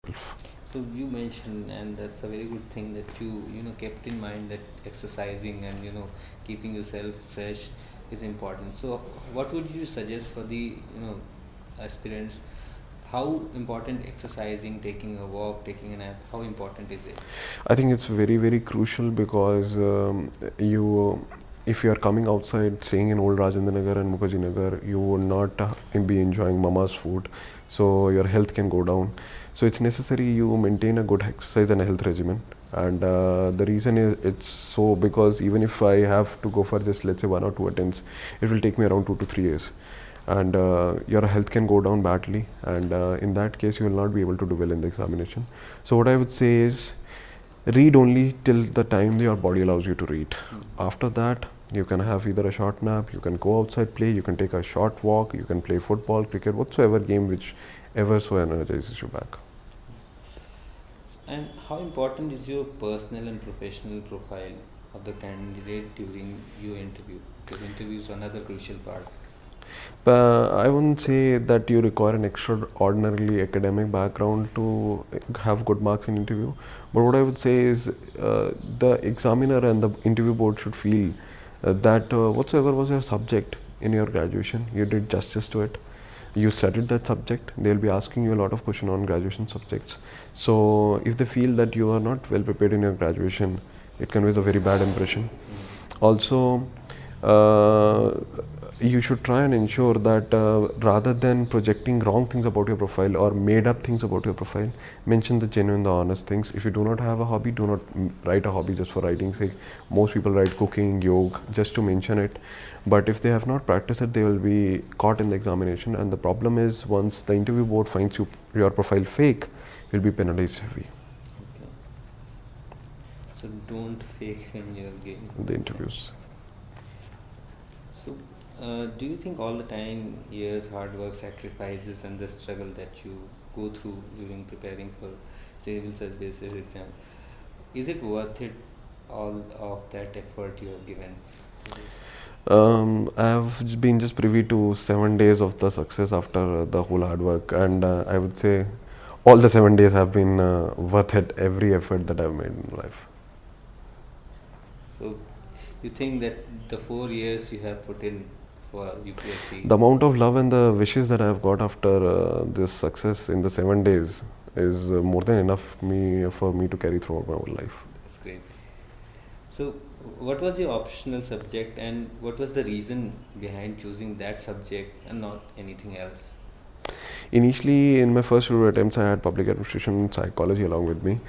yourself. So you mentioned, and that's a very good thing that you kept in mind that exercising and keeping yourself fresh is important. So what would you suggest for the aspirants? How important exercising, taking a walk, taking a nap? How important is it? I think it's very, very crucial because if you are coming outside, staying in Old Rajendra Nagar and Mukherjee Nagar, you would not be enjoying mama's food, so your health can go down. So it's necessary you maintain a good exercise and a health regimen. And the reason is it's so because even if I have to go for just let's say 1 or 2 attempts, it will take me around 2 to 3 years, and your health can go down badly, and in that case you will not be able to do well in the examination. So what I would say is read only till the time your body allows you to read. After that, you can have either a short nap, you can go outside, play, you can take a short walk, you can play football, cricket, whatsoever game which ever so energizes you back. And how important is your personal and professional profile of the candidate during your interview? Because interview is another crucial part. I wouldn't say that you require an extraordinarily academic background to have good marks in interview. But what I would say is the examiner and the interview board should feel that whatsoever was your subject in your graduation, you did justice to it. You studied that subject. They'll be asking you a lot of questions on graduation subjects. So if they feel that you are not well prepared in your graduation, it conveys a very bad impression. Also, uh, you should try and ensure that rather than projecting wrong things about your profile or made up things about your profile, mention the genuine, the honest things. If you do not have a hobby, do not write a hobby just for writing sake. Most people write cooking, yoga, just to mention it. But if they have not practiced it, they will be caught in the examination. And the problem is, once the interview board finds your profile fake, you'll be penalized heavy. Okay. So don't fake when you're giving In the interviews. So, do you think all the time, years, hard work, sacrifices, and the struggle that you go through during preparing for civil services exam, is it worth it? All of that effort you have given to this? I've been just privy to 7 days of the success after the whole hard work, and I would say all the 7 days have been worth it. Every effort that I've made in life. So, you think that the 4 years you have put in for UPSC? The amount of love and the wishes that I've got after this success in the 7 days is more than enough for me to carry throughout my whole life. That's great. So, what was your optional subject, and what was the reason behind choosing that subject and not anything else? Initially, in my first few attempts, I had public administration and psychology along with me.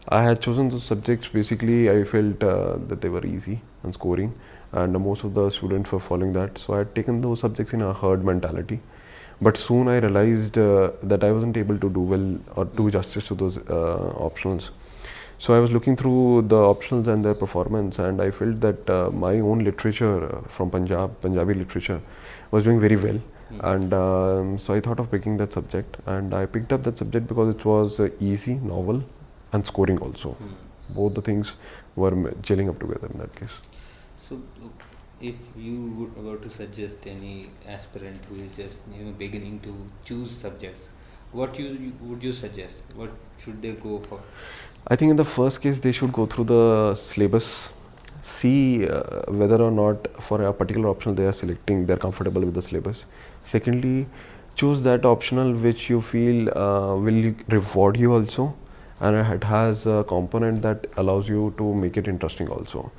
I had chosen those subjects basically. I felt that they were easy and scoring, and most of the students were following that. So I had taken those subjects in a herd mentality. But soon I realized that I wasn't able to do well or do justice to those optionals. So I was looking through the optionals and their performance, and I felt that my own literature from Punjabi literature, was doing very well. And so I thought of picking that subject, and I picked up that subject because it was easy, novel, and scoring also. Both the things were gelling up together in that case. So, if you were to suggest any aspirant who is just beginning to choose subjects, what would you suggest? What should they go for? I think in the first case they should go through the syllabus, see whether or not for a particular optional they are selecting they're comfortable with the syllabus. Secondly, choose that optional which you feel will reward you also, and it has a component that allows you to make it interesting also.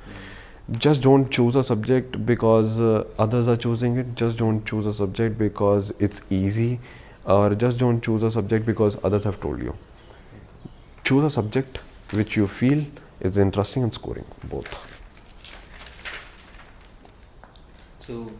Just don't choose a subject because others are choosing it. Just don't choose a subject because it's easy, or just don't choose a subject because others have told you. Choose a subject which you feel is interesting and scoring both. So,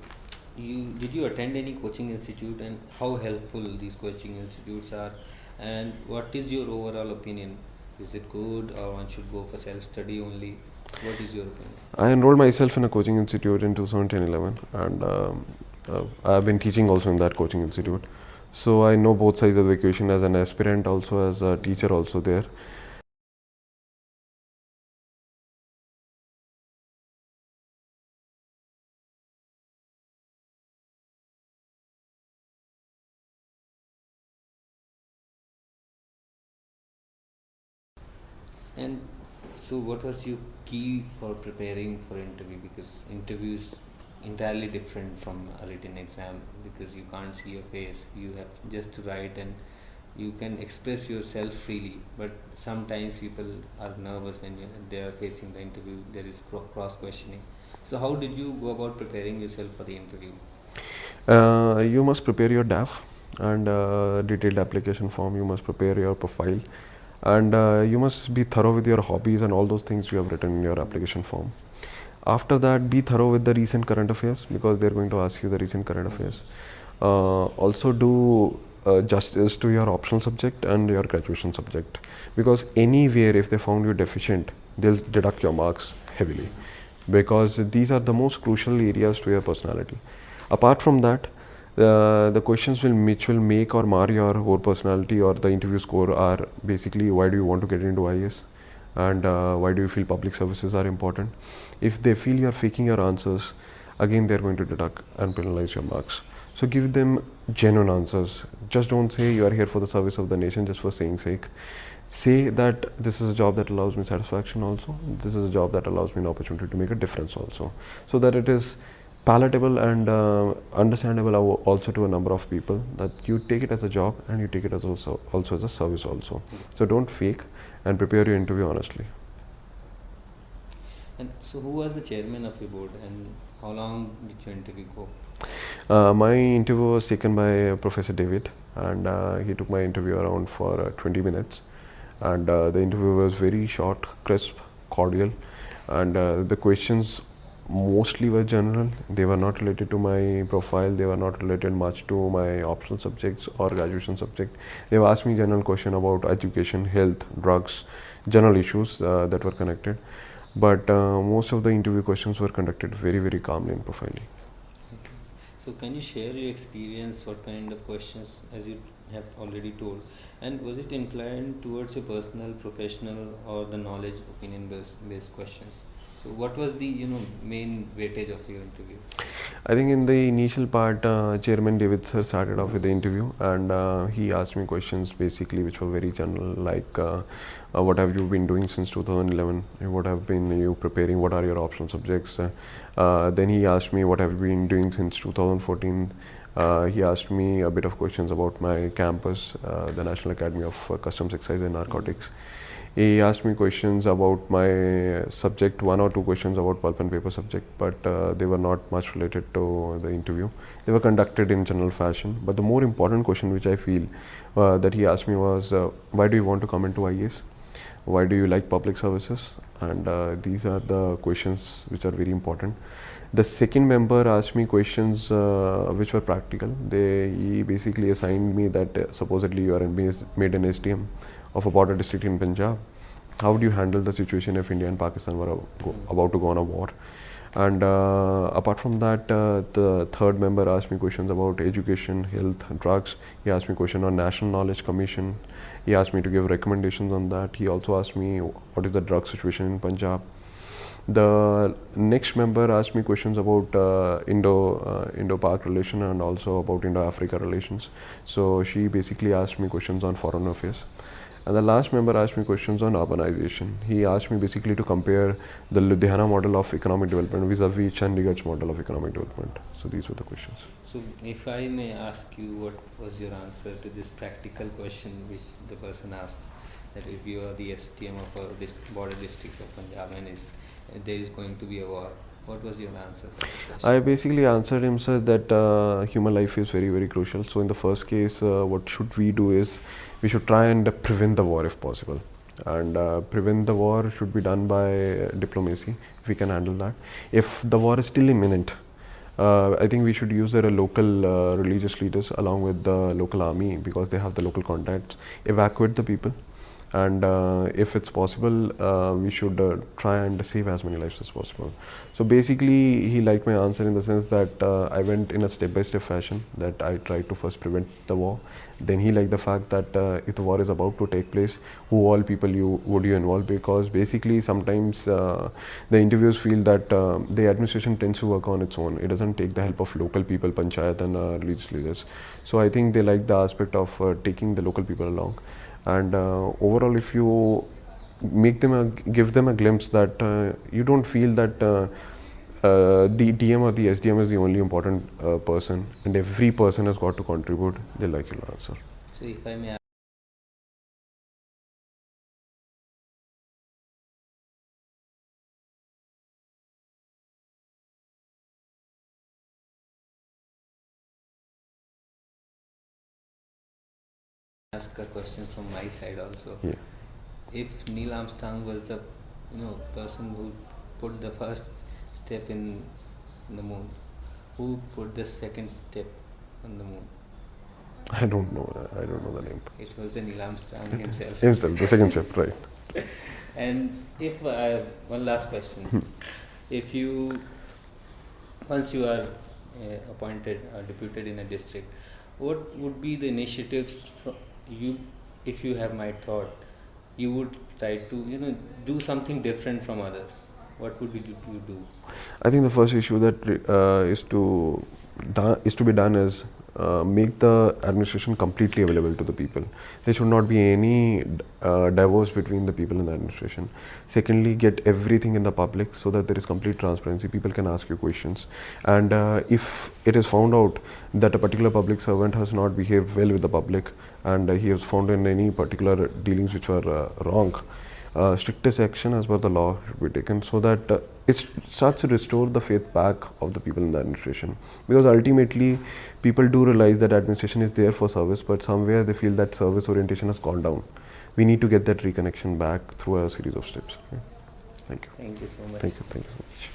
did you attend any coaching institute, and how helpful these coaching institutes are, and what is your overall opinion? Is it good, or one should go for self study only? What is your opinion? I enrolled myself in a coaching institute in 2011, and I've been teaching also in that coaching institute. So I know both sides of the equation as an aspirant, also as a teacher, also there. And so, what was your key for preparing for interview? Because interviews entirely different from a written exam, because you can't see your face. You have just to write, and you can express yourself freely. But sometimes people are nervous when they are facing the interview. There is cross questioning. So, how did you go about preparing yourself for the interview? You must prepare your DAF and detailed application form. You must prepare your profile, and you must be thorough with your hobbies and all those things you have written in your application form. After that, be thorough with the recent current affairs, because they're going to ask you the recent current affairs. Also do justice to your optional subject and your graduation subject, because anywhere if they found you deficient, they'll deduct your marks heavily, because these are the most crucial areas to your personality. Apart from that, the questions which will make or mar your whole personality or the interview score are basically, why do you want to get into IAS, and why do you feel public services are important. If they feel you're faking your answers, again they're going to deduct and penalize your marks. So give them genuine answers. Just don't say you are here for the service of the nation just for saying sake. Say that this is a job that allows me satisfaction also. This is a job that allows me an opportunity to make a difference also. So that it is palatable and understandable also to a number of people, that you take it as a job and you take it as also as a service also. So don't fake and prepare your interview honestly. And so, who was the chairman of your board, and how long did your interview go? My interview was taken by Professor David, and he took my interview around for 20 minutes. And the interview was very short, crisp, cordial, and the questions mostly were general. They were not related to my profile. They were not related much to my optional subjects or graduation subject. They asked me general question about education, health, drugs, general issues that were connected. But most of the interview questions were conducted very, very calmly and profoundly. Okay. So, can you share your experience? What kind of questions, as you have already told, and was it inclined towards your personal, professional, or the knowledge, opinion-based questions? So, what was the main weightage of your interview? I think in the initial part, Chairman David sir started off with the interview, and he asked me questions basically which were very general, like what have you been doing since 2011? What have been you preparing? What are your optional subjects? Then he asked me what have you been doing since 2014. He asked me a bit of questions about my campus, the National Academy of Customs, Excise and Narcotics. He asked me questions about my subject, one or two questions about pulp and paper subject, but they were not much related to the interview. They were conducted in general fashion. But the more important question which I feel that he asked me was, why do you want to come into IAS? Why do you like public services? And these are the questions which are very important. The second member asked me questions which were practical. He basically assigned me that supposedly you are made an SDM of a border district in Punjab. How do you handle the situation if India and Pakistan were about to go on a war? And apart from that, the third member asked me questions about education, health, drugs. He asked me question on National Knowledge Commission. He asked me to give recommendations on that. He also asked me what is the drug situation in Punjab. The next member asked me questions about Indo-Pak relation and also about Indo-Africa relations. So she basically asked me questions on foreign affairs. And the last member asked me questions on urbanization. He asked me basically to compare the Ludhiana model of economic development vis-a-vis Chandigarh's model of economic development. So these were the questions. So, if I may ask you, what was your answer to this practical question which the person asked, that if you are the STM of a border district of Punjab and there is going to be a war, what was your answer for that question? I basically answered him, sir, that human life is very, very crucial. So in the first case, what should we do is we should try and prevent the war if possible. And prevent the war should be done by diplomacy, if we can handle that. If the war is still imminent, I think we should use their local religious leaders along with the local army, because they have the local contacts, evacuate the people. And if it's possible, we should try and save as many lives as possible. So basically, he liked my answer in the sense that I went in a step-by-step fashion, that I tried to first prevent the war. Then he liked the fact that if the war is about to take place, who all people would you involve? Because basically sometimes the interviewers feel that the administration tends to work on its own. It doesn't take the help of local people, panchayat and religious leaders. So I think they like the aspect of taking the local people along. And overall, if you give them a glimpse that you don't feel that the DM or the SDM is the only important person, and every person has got to contribute. They like your answer. So if I may ask a question from my side also. Yeah. If Neil Armstrong was the person who put the first step in the moon, who put the second step on the moon? I don't know. I don't know the name. It was the Neil Armstrong himself. Himself, the second step, right? And if one last question, if you once you are appointed or deputed in a district, what would be the initiatives you, if you have my thought, you would try to do something different from others? What would you do? I think the first issue that is to be done is make the administration completely available to the people. There should not be any divorce between the people and the administration. Secondly, get everything in the public so that there is complete transparency. People can ask you questions, and if it is found out that a particular public servant has not behaved well with the public and he has found in any particular dealings which were wrong, strictest action as per the law should be taken, so that it starts to restore the faith back of the people in the administration. Because ultimately, people do realize that administration is there for service, but somewhere they feel that service orientation has gone down. We need to get that reconnection back through a series of steps. Okay? Thank you. Thank you so much. Thank you. Thank you so much.